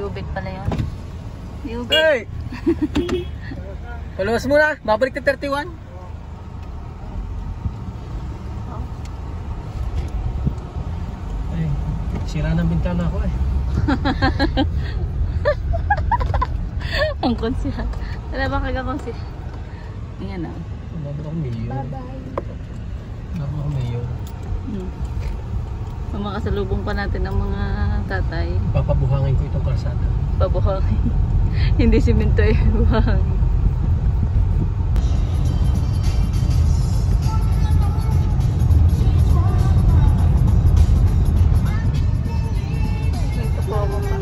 Ubit pala yun. Ubit. Hey! Paluwas muna, babalik na 31. Ay, sira ng bintana ako eh. Ang konsiya. Wala ba kagakonsya? Ayan na. Dapat ako mayor. Bye-bye. Dapat ako mayor. Makasalubong pa natin ang mga tatay. Papabuhangin ko itong kalsada. Pabuhangin. Hindi simento eh. Buhangin. Ito po ako pa.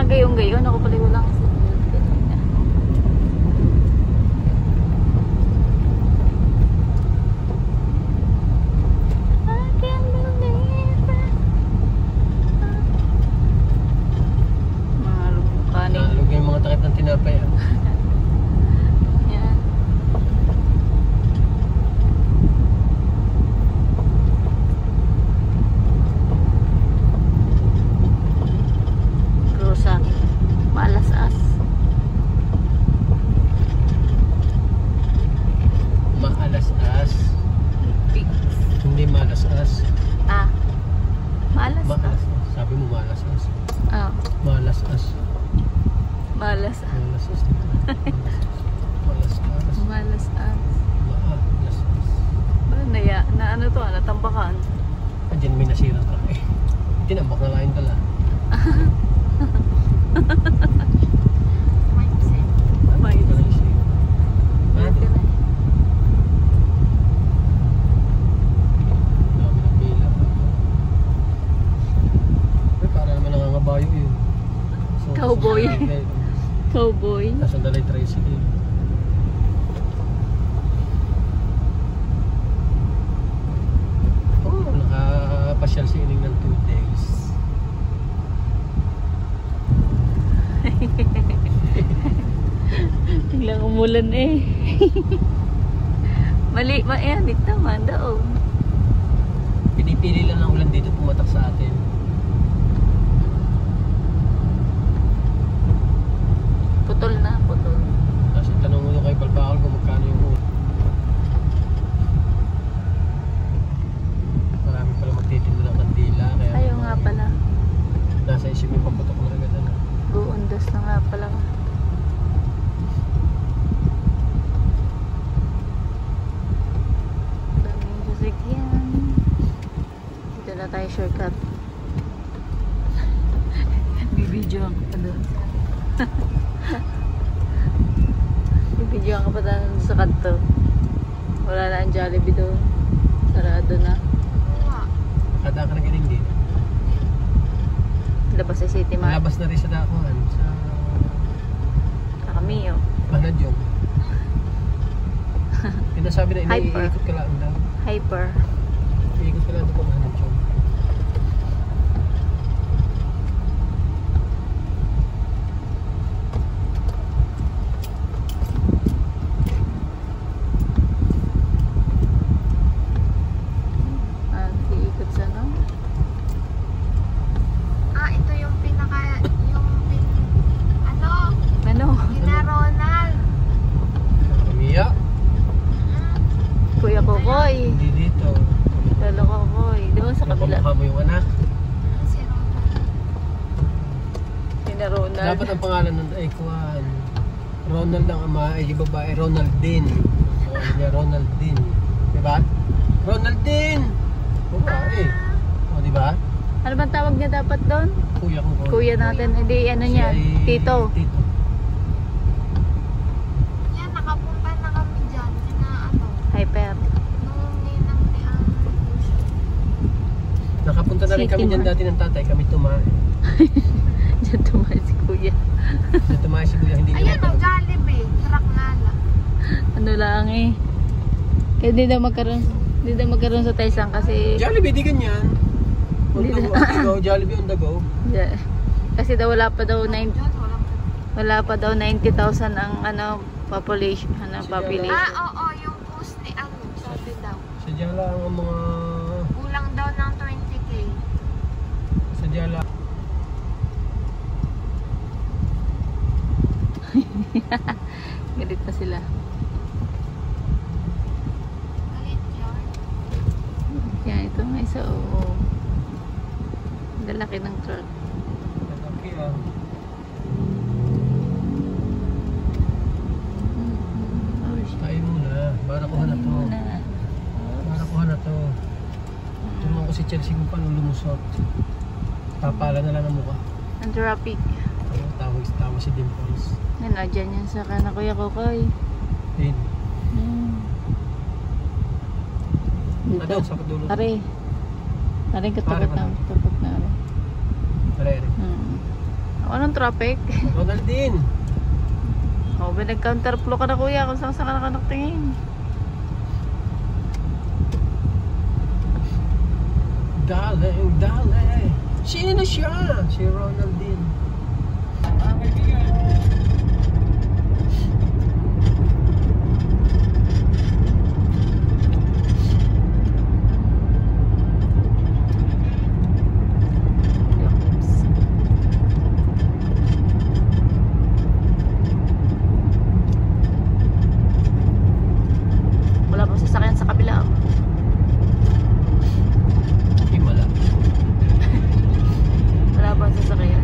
Gayong-gayon, ako pala walang nalog yung mga takip ng tinapay ah. Yan. Rusak. Maalas-as. Maalas-as. Hindi maalas-as. Ah. Maalas-as. Maalas-as. Sabi mo maalas-as. Ah. Maalas-as. Maalas-as. Maalas-as. Maalas-as. Maalas-as. Maalas-as. Na ano to? Natambakan. Diyan may nasira truck eh. Tinambak na lain tala. Cowboy. Cowboy. Nasa dalay tricycle. Oh, nakapasyal si Ining ng 2 days. Biglang umulan eh. Mali, ayan, dito naman daw. Pinipili lang ng ulan dito pumatak sa atin. Putol na, putol. Kasi tanong mo kay Balbakal kung magkano yung ulan. Marami pala magtitinda ng kandila. Kaya Ayaw nga pala. Nasa isip yung paputok na agad ano. Buundas na nga pala. Daming sasakyan. Dito na tayo shortcut. Bibidyo ang pa doon. Bibidyo ang pa doon sa kanto. Wala na ang Jollibee doon. Sarado na. Kada ka na galing din. Labas sa City Mart. Malabas na rin sa dakuhan. Sa Kakamiyo. Panadyong. Pinasabi na Hyper. iniikot ka lang daw. Hyper. Iikot ka lang daw pa Panadyong. Iikot sa no? Ito yung Ano? Gina Ronald. Kamiya. Kuya Kokoy. Hindi dito. Lolo Kokoy. Doon sa kabila. Napamukha mo yung anak. Si Ronald. Sina Ronald. Dapat ang pangalan nun ay Kuan. Ronald ang ama ay babae. Ronaldine. Sabi niya Ronaldine. Diba? Ronaldine! Babae. O diba? Ano bang tawag tawag niya dapat doon? Kuya ko. Kuya natin. Hindi, ano niya? Tito. Tito. Yan, nakapunta na kami dyan. Na ano, Hyper. nung ninang ni Nakapunta na rin City kami dyan Mart. dati ng tatay. Kami tumae. Diyan tumayo si kuya. Dyan tumae si kuya. Hindi Ayun, niya ang Jollibee. Truck nga lang. Ano lang eh. Kaya hindi daw magkaroon sa Taisang kasi Jollibee, di ganyan. On Hindi the go. Jollibee on the go. yeah, kasi daw wala pa daw Dyan, walang 90,000 ang ano population, population. oo, yung post ni ano, sabi daw. Sadya lang ang mga... Kulang daw ng 20k. Sadya lang. Galit na sila. Galit yun. Yan, ito nga isa, oo. Lalaki ng truck. Malaki ah. Tayo muna. Para kuha na to. Para kuha na to. Tulungan ko si Chelsea kung paano lumusot. Papala na lang ang mukha. Ang traffic. Tawa si Dimples. Yan, dyan yan sa kana Kuya Kokoy. Ayun. Dito. Ano? Sa dulo. Are. Are katukot na. Are. Katukot na. Are. Pare-pare. Anong traffic? Ronaldin. Oh, ba nag-counterflow ka na kuya kung saan ka nakatingin. Dale. Sino siya? Si Ronaldin. Wala pang sasakyan sa kabila. Himala. Wala pang sasakyan.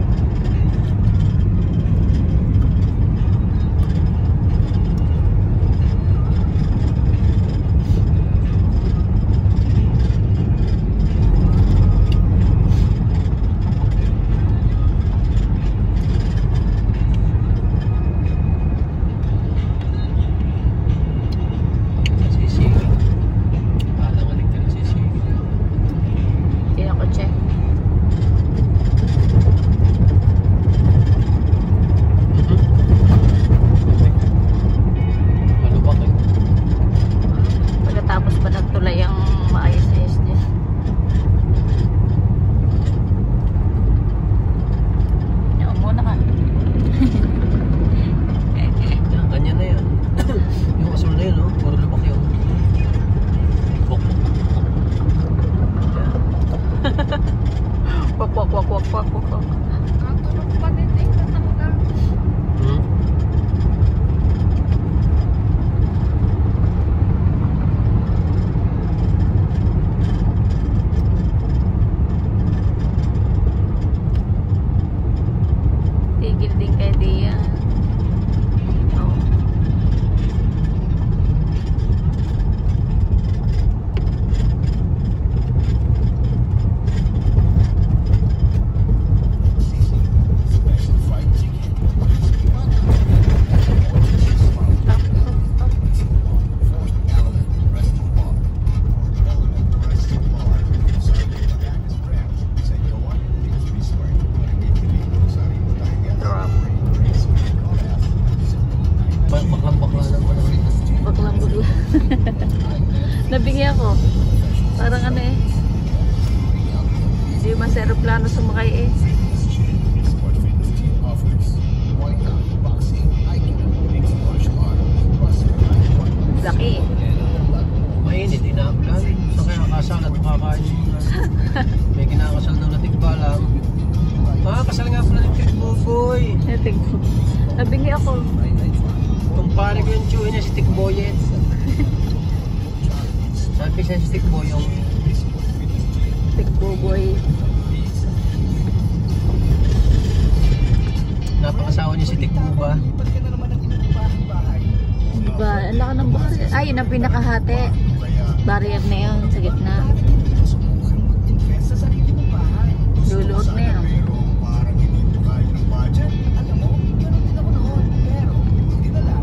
Sisigi. Alangaling ka na sisigi. Hindi ako check. Ano ba kayo? Pagkatapos pa nagtulay ang maayos-ayos niya. Yan, muna ka. Yan, kanya na yan. Yung asul na yun, oh. Puro lubak yun. Bok. Wak. Katulog pa din eh, natanggal. Hmm? Tigil din kay Dia. Oh. Drop. Baklang-bakla naman ang rin. Baklang bugla. Nabingi ako. Parang ano eh. Hindi man sa aeroplano sumakay eh. Laki eh. Mainit, inaabulan. So kaya kasal at makakain muna. May kinakasal daw na tigbalang. Kasal nga pala ng Tikboy. Nating ko. Nabingi ako. Kumpare ko yung tsuhin niya si Tikboyet. Sabi siya si Tikboy yung Tikboboy. napakasawa niya si Tikbuba. Diba? Ang laki ng bukas. Ay, yun ang pinakahati. Barrier na yun sa gitna. Luluot na yan. Pero parang hindi mo kaya ng budget. Alam mo, ganun din ako noon. Pero buti na lang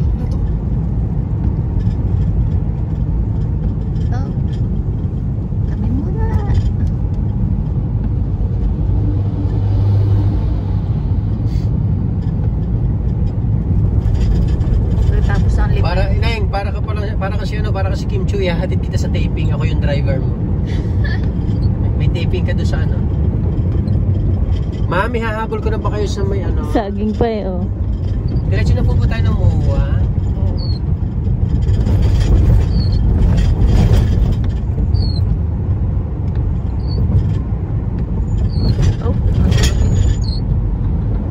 Oh. Kami muna. Tapos ang libre. Para, Ineng, para kasi ano, para kasi Kim Chu, ihahatid kita sa taping. Ako yung driver mo. May taping ka doon sa ano. Mami, hahabol ko na ba kayo sa may ano? Saging pa eh, oh. Diretso na po ba tayo ng MOA? Oh,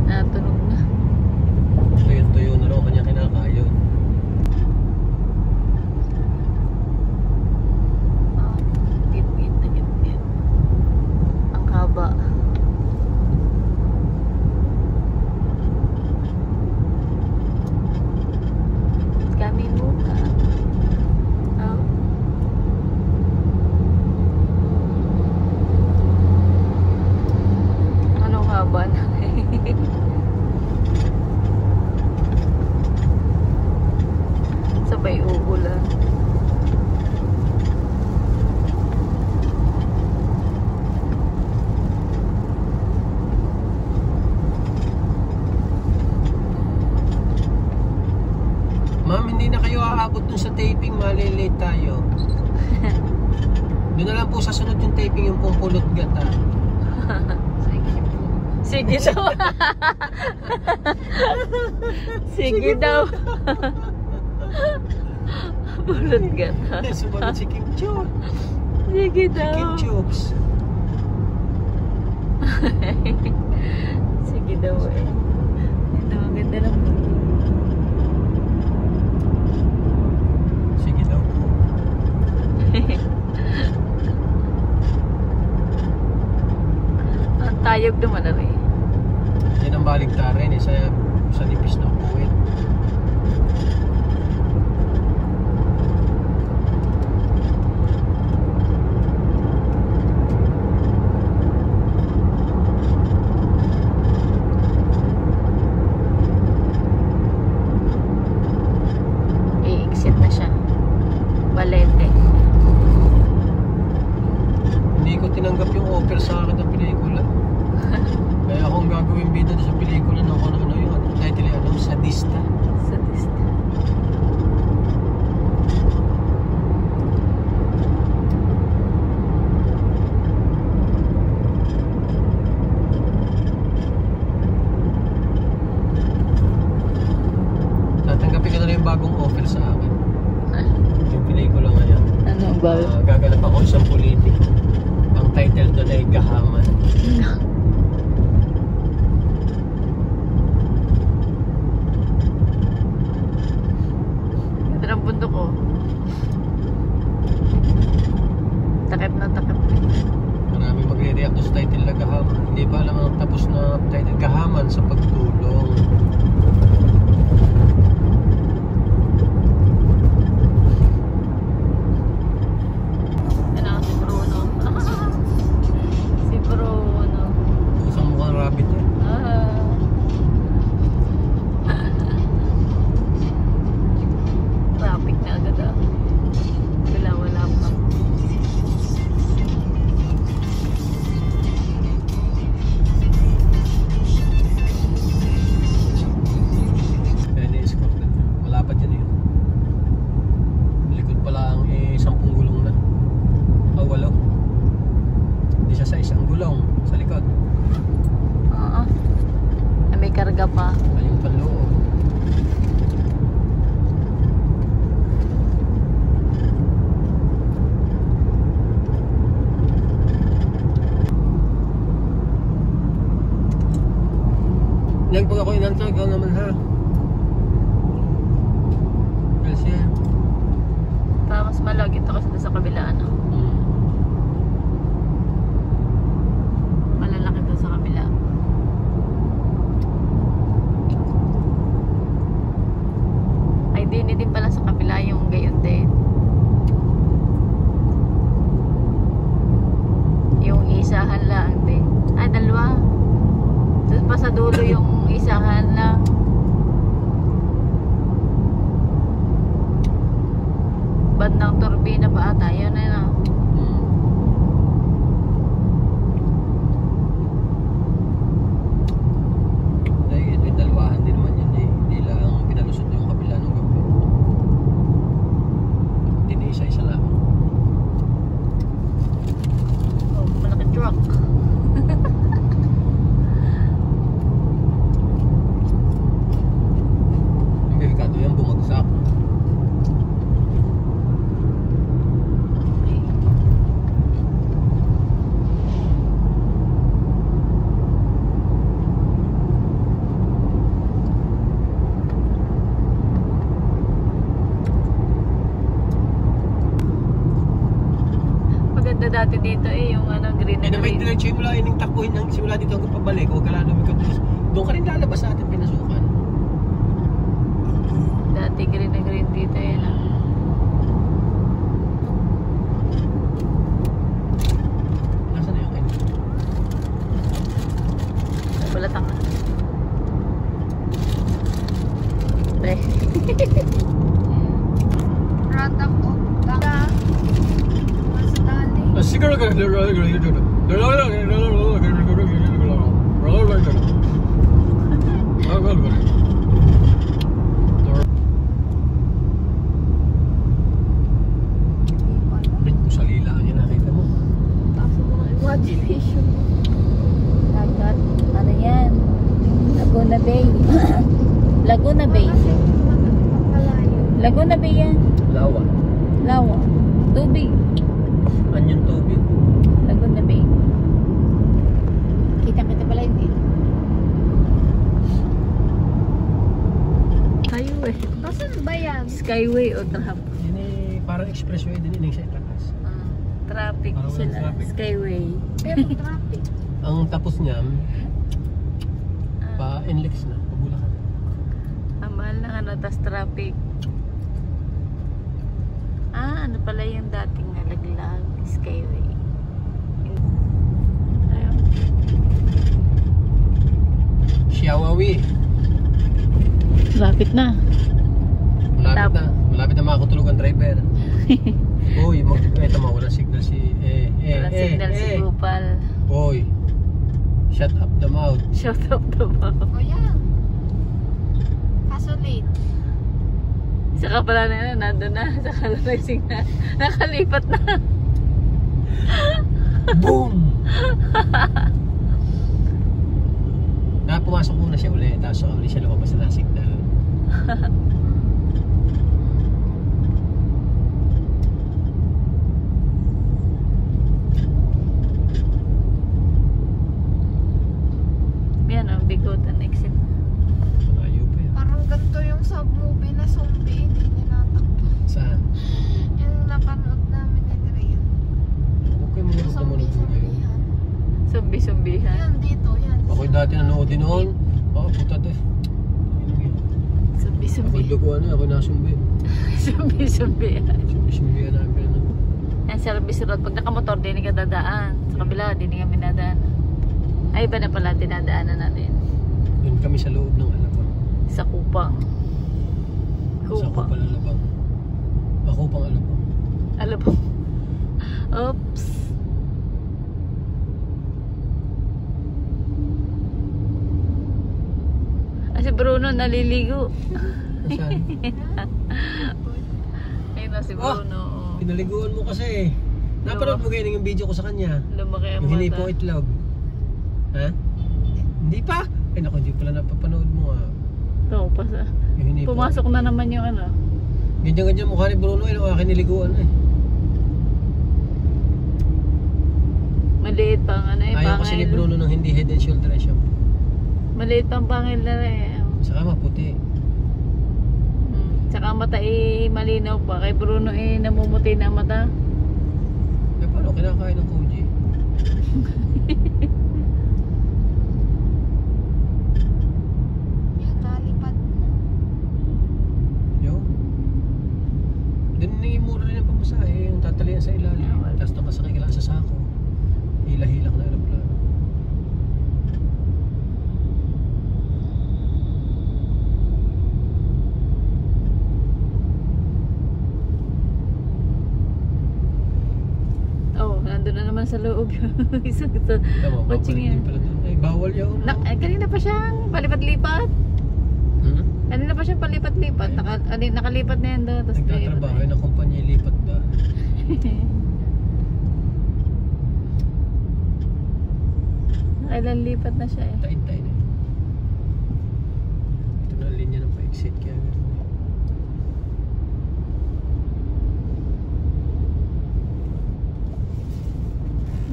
natunog na. Tuyo na raw kanya kinakayon. Oh, git-git na git-git. Ang haba. Kami muna. Oh. Anong haba na? Sabay uulan. Ma'am, hindi na kayo aabot dun sa taping, malilate tayo. Doon na lang po sa sunod yung taping, yung pong pulot gata. Sige daw. Sige daw. Bulot gata. Sumunod si Kim Chu. Sige Si daw. Kim Chooks. Sige daw eh. Ito, ang ganda ng mundo. Sige daw po. Ang tayog naman na rin. Yan ang baligtarin eh, sa nipis na kuwit. I-exit na siya. Balete. Hindi ko tinanggap yung offer sa akin ng pelikula. Kaya akong gagawin bida sa pelikula na kung ano yung title ay ano, Sadista. Sadista. Tatanggapin ko na yung bagong offer sa akin. Yung pelikula ngayon. Ano ba? Gaganap ako isang politiko. Ang title doon ay Gahaman. Ganda ng bundok ko. Takip na takip. Marami magre-react doon sa title na Gahaman. Hindi ba alam ang tapos na title Gahaman sa pagtulong. Ano si Bruno? Si Bruno. Isang mukhang rabbit eh. Traffic na agad ah. Wala pa. Kaya ni-escort na. Malapad yun eh. Likod pala ang 10 gulong na. O 8. Hindi siya sa isang gulong. Sa likod. Oo. May karga pa. Ayun panloob. Yan pag ako inantay, ikaw naman ha. Kasi Para mas malag ito kasi doon sa kabila ano. Malalaki doon sa kabila. Ay din pala sa kabila yung gayon din. Yung isahan lang din. Ay dalawa. dulo yung isahan na. Bandang turbina pa ata. Yun na na. May dalwahan din naman yun eh. Hindi lang pinalusot yung kabila ng gabi. Tinisa-isa lang. Oh, malaki truck. Delikado yan, bumagsak. Maganda dati dito eh, yung ano, green na Eh na may green. diretso yung mula yung takbuhin ng simula dito hanggang pabalik. Huwag ka lang lumikot. Doon ka rin lalabas sa ating pinasukan. Dati green na green dito eh. No? Nasaan na yung kayo? Balatang na. Be. Product of baka. Mas dali. Siguro ka. Salila yan nakita mo. Tapos mga imagination. Dagat. Ano yan? Laguna Bay. Laguna Bay. Kasi malayo. Laguna Bay yan. Lawa. Lawa. Tubig. Anyon tubig. Laguna Bay. Kita-kita pala yun eh. Highway. Saan ba yan? Skyway o trap. Yan eh, parang expressway din yun sa itaas. Traffic Parang walang sila. traffic. Skyway. Pero traffic. Ang tapos niyan, pa NLEX na, pabulakan. Ang mahal ng ano, tas traffic. Ano pala yung dating nalaglag? Skyway. Ayun. Xiaowi. Lapit na. Malapit na makakutulog ang driver. Uy, ito mo, walang signal si Walang signal si Gopal. Uy, shut up the mouth. Shout out the mouth. O yan. Kaso late. Saka pala na yun, nandun na. Saka na yung signal. Nakalipat na. Boom! Pumasok muna siya ulit, tapos ulit siya lumabas na signal. Yan o, Bigotan exit. Malayo pa yun. Parang ganito yung sa movie na zombie. Hindi ninatakbo. Saan? Yung napanood namin ni Trian. Huwag kayo mga rumunod mo ngayon. Sumbi-sumbihan. Yan dito, yan. Ako'y dati nanood din noon. Puta to. Ako'y Sumbi-sumbihan. duguan na, ako'y nasumbi. Sumbi-sumbihan. Sumbi-sumbihan namin. Yan, service road. Pag nakamotor, di ka dadaan. Sa kabila, di kami nadaan. Ay, iba na pala dinadaanan natin. Doon kami sa loob ng Alabang. Sa Kupang. Sa Kupang. Kupang Alabang. Ako pang Alabang. Alam mo. Oops. Si Bruno naliligo. Nasaan? Ayun na si Bruno. Oh. Pinaliguan mo kasi. Napanood mo ganyan yung video ko sa kanya. Lumaki ang Yung mata. hinipong itlog. Ha? Hindi pa? Ay naku, hindi pala napapanood mo nga. Oo, pasa. Yung hinipong. Pumasok na naman yung ano. Ganyan-ganyan mukha ni Bruno ay nung akin niliguan eh. Maliit pang ano eh. Ayaw kasi ni pangil. Bruno ng hindi head and shoulder shampoo. Maliit pang pangil na eh. Saka maputi. Tsaka mata eh malinaw pa. Kay Bruno eh namumuti na mata. Eh paano kinakain ng Koji? Yan, nalipad na. Yo. Din mura rin ang pamasahe. Yung tatalian sa ilalim. Tapos nakasakay ka lang sa sako. Hila-hila ka na aeroplano. nandun na naman sa loob. Isang Tama, watching babalik yan. din pala doon. Ay, bawal yun. Kanina pa siyang palipat-lipat. Hmm? Kanina pa siyang palipat-lipat. Nakalipat na yan doon. Tapos Nagtatrabaho yun ang kumpanya, lipat ba? Kailan lipat na siya eh. Tain-tain eh. Ito na ang linya ng pa-exit kaya ganun.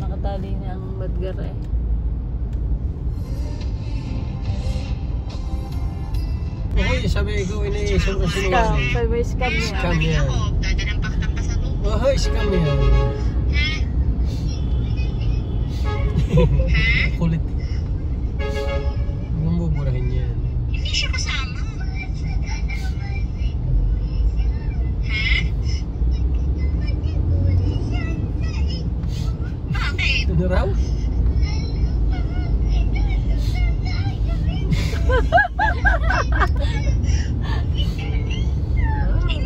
Nakatali niya ang badgar eh. Okay, sabi ikaw iniisip ko Scam. sinuwan. Sabi mo scam niya. Scam yan. Oh, hi, scam yan. Kulit. Huwag mong buburahin yan. Hindi siya kasama. Ha? Bakit? Ano raw?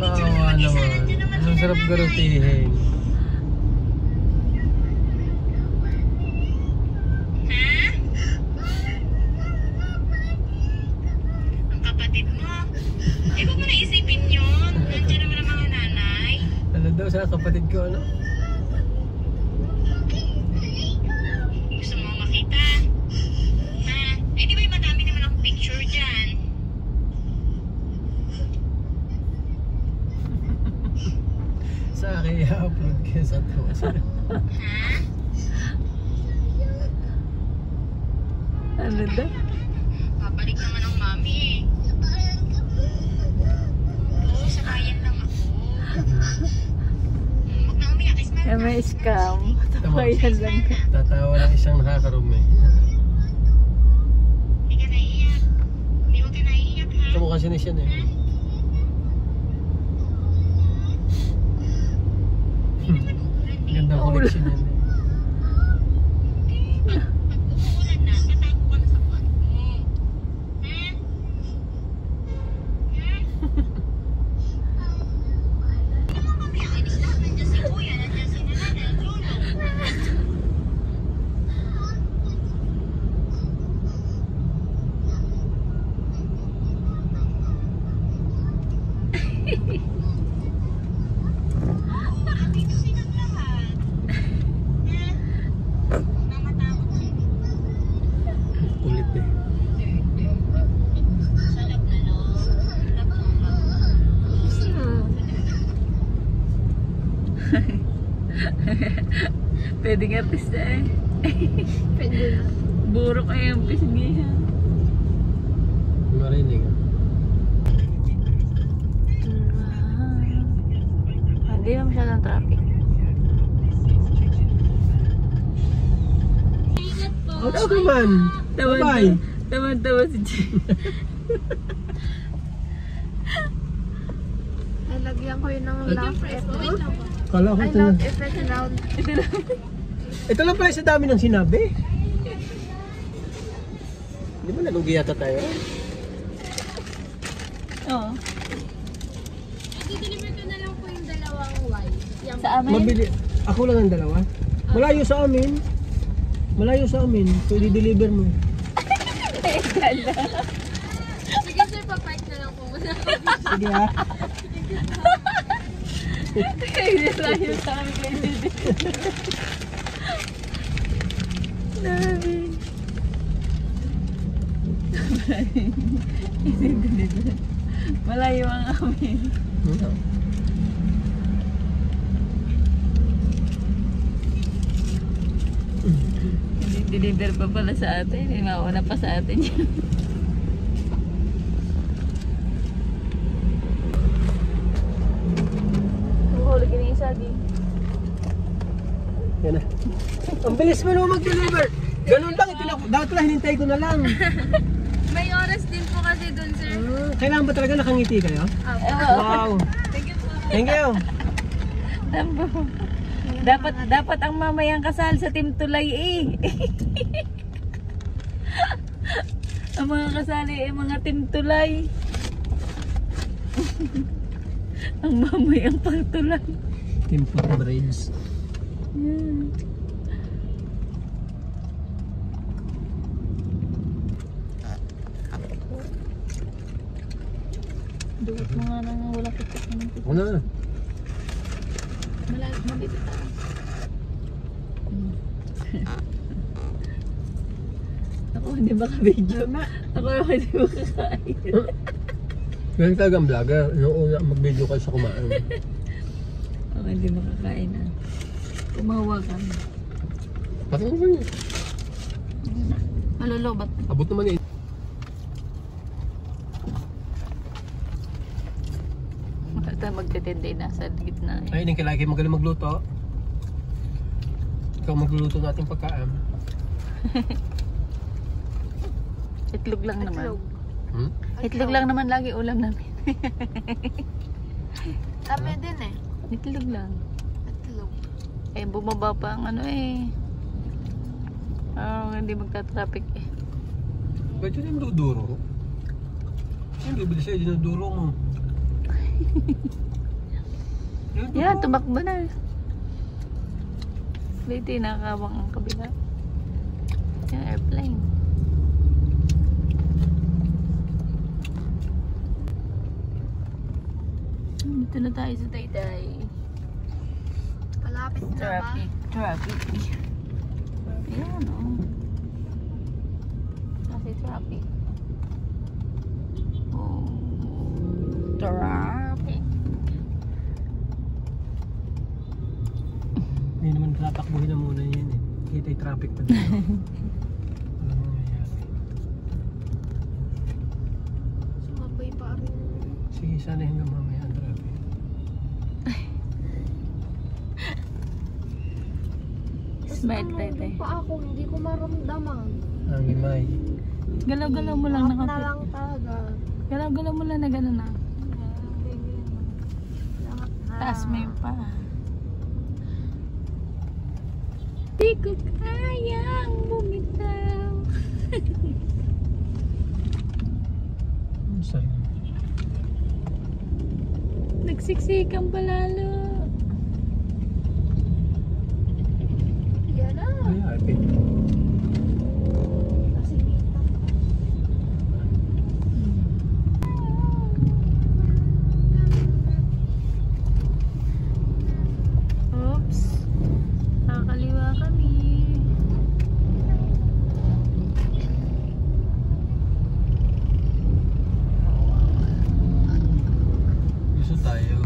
Bawa naman. Ang sarap garutihin. Ang kapatid mo. Eh, huwag mo na isipin yun. Nandiyan naman ang mga nanay. Ano daw sa kapatid ko, ano? Gusto mo makita? Ha? Eh, di ba yung madami naman akong picture dyan? Sa akin i-upload kayo sa tawa sila. Ha? Ano daw? Babalik naman ang mami eh. Oo, sa bayan lang ako. Huwag na umiyak. Ismail Eh, ka. may scam. Tama. Tapayan lang ka. Tatawa lang isang nakakaroom eh. Hindi ka naiiyak. Hindi huwag ka naiiyak ha. Ito mo kasi na siya eh. Ganda ang connection yan eh. Pag umuulan na, tatago ka na sa kwarto mo. Ha? Ha? Hindi mo kami inis lahat. Nandiyan si Kuya, nandiyan si Nanay, Lolo. Dito silang lahat. Ha? Namatakot sila. Kulit eh. Sa lab na no? Lab na Pwedeng artista eh. Pwede na. Burok ay ang pisngihan. Marinig ah. Hindi na masyadong traffic. Ikaw naman! Bye-bye! Taman-tawa si Jay. Lalagyan ko yun ng laugh effect. Kala ko Ay, ito na. loud effect loud. Ito lang pala sa dami ng sinabi. Di ba nalugi yata tayo? Oo. I-deliver ko na lang po yung dalawang white. Sa amin? Mabili. Ako lang ang dalawa. Malayo sa amin. Malayo sa amin. So, i-deliver mo. Sige sir, papark na lang po muna. Sige ha. Layo sa amin kayo. Dami. Malayo ang amin. Deliver pa pala sa atin. May mauna pa sa atin yun. Huli ka na yung saging. Yan na. Ang bilis mo naman mag-deliver. Ganun lang. Dapat pala hinintay ko na lang. May oras din po kasi dun sir. Kailangan ba talaga nakangiti kayo? Wow. Thank you po. Thank you. Dapat ang mamayang kasal sa Team Tulay eh. Ang mga kasali ay mga Team Tulay. Ang mamayang pagtulay. Team Footbridge. Yan. Ako na. Malito tayo. Ako hindi maka-video. Ako hindi makakain. Ganyan talaga ang vlogger. Inuuna mag-video kayo sa kumain. Ako hindi makakain na. Kumawa ka. Pati mo ganyan. Malulubat. Abot naman eh. Ito magtitindi na sa gitna. Ay, hindi kailangan magaling magluto. Ikaw magluluto natin pagkaan. Itlog lang naman. Hmm? Itlog lang naman lagi ulam namin. Kami din eh. Itlog lang. Itlog. Eh, bumaba pa ang ano eh. Hindi magta-traffic eh. Ba't yun yung duduro? Hindi, bilis sa'yo, dinuduro mo. Yan, tumakbo na. Dito nakakawang ang kabila. Yan, airplane. Dito na tayo sa Taytay. Malapit na ba? Traffic. Traffic. Ayan o. Kasi traffic. Oh. Traffic. Hindi naman tatakbuhin na muna yan eh. Kita yung traffic pa dito. Alam mo nangyayari. Sumabay pa rin. Sige, sana hanggang mamaya ang traffic. Smile Taytay. Pa ako, hindi ko maramdaman. Ang imay. Galaw-galaw mo lang Lahat na nakapit. lang talaga. Galaw-galaw mo lang na gano'n na. Lahat na. Taas mo yung pa. Di ko kayang bumitaw. Saan? Nagsiksikan pa lalo. Yan na. Ay, happy. Kasi kita. Oops. Nakakaliwa kami. Gusto tayo.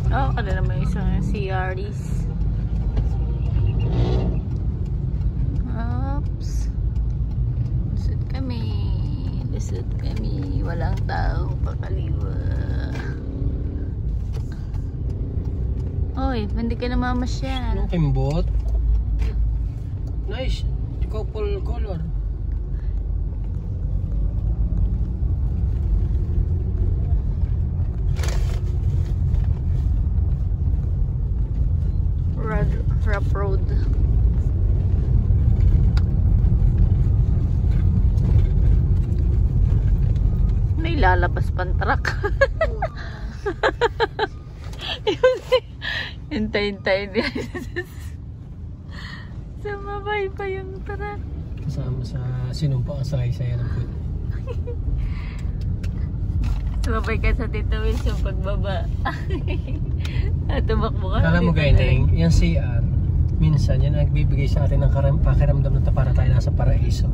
Oh, kada naman yung isang CRDs. Oops. Lusot kami. Lusot kami. Walang tao pakaliwa. Oy, hindi ka namamasyal. Anong kimbot? Nice. Couple color. Rough road. May lalabas pang truck. Hintay-hintay din. Sumabay pa yung truck. Kasama sa sinumpa ang sakay-saya ng food. Sumabay ka sa Tito Wilson pagbaba. At tumakbo ka. Alam mo Gaineng, yung CR, minsan yan ang nagbibigay sa atin ng pakiramdam na para tayo nasa paraiso.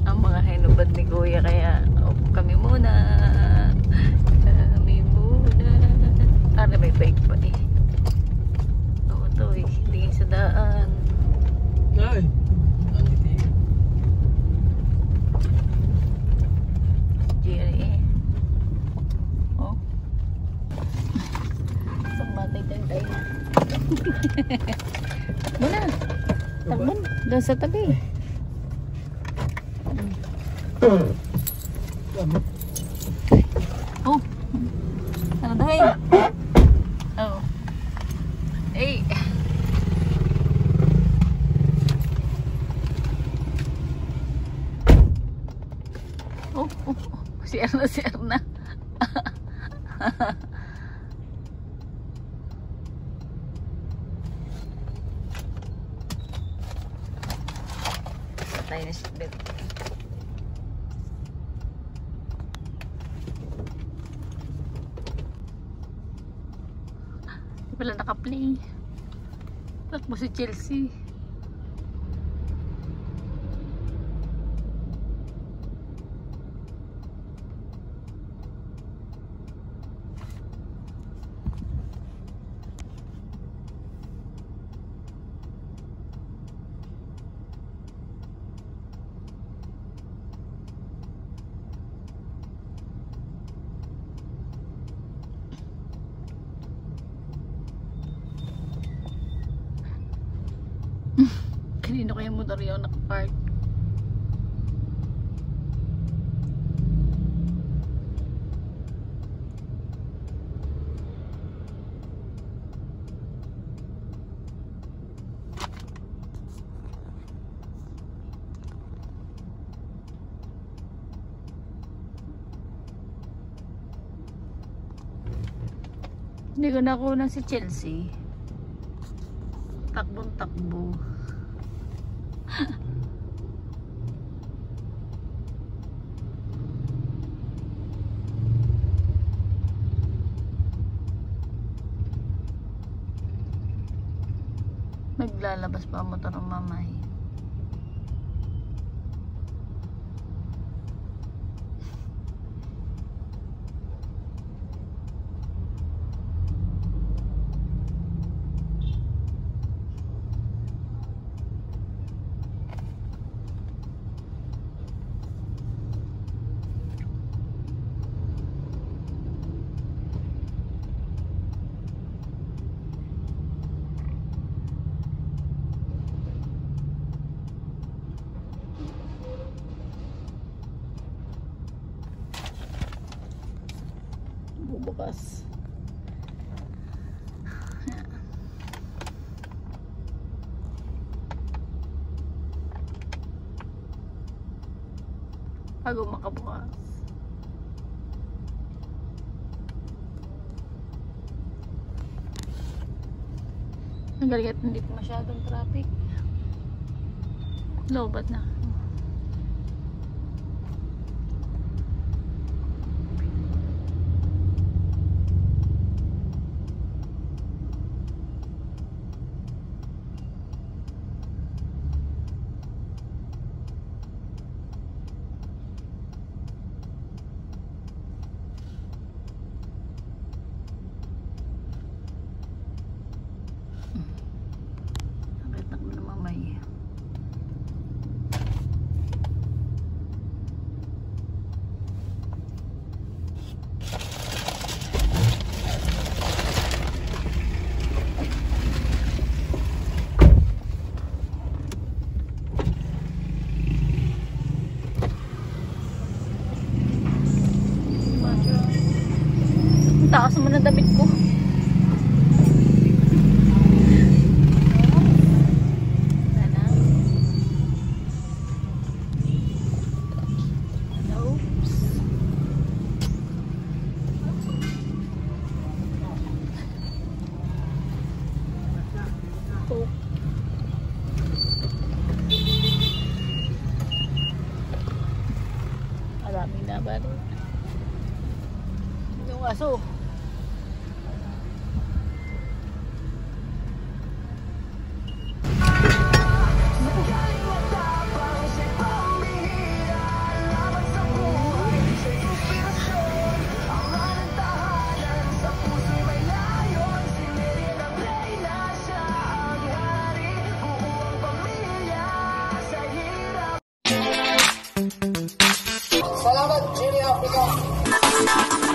Ang mga hinubad ni Kuya kaya kami muna. Kami muna. Para may bike pa eh. Oo to eh. Hindi sa daan. Ay! Ang ngiti. GRA. Oh. Isang batay tayo. Muna. Takbon. Doon sa tabi. Oh. Ano dahi? Oh. Hey. Oh, oh, oh. Si Erna. tayo ng seatbelt. Di pala naka-play. Takbo si Chelsea. Kanino kaya motor yung nakapark? Hindi ko nakuha si Chelsea. Takbong-takbo. Naglalabas pa ang motor ng mamay. Bukas. Bago makabukas. Ang galing at hindi pa masyadong traffic. Lobat na. Taas mo na damit ko. Oops. Oh. Maraming na ba rin? Yung aso. Salamat, Jimmy Africa.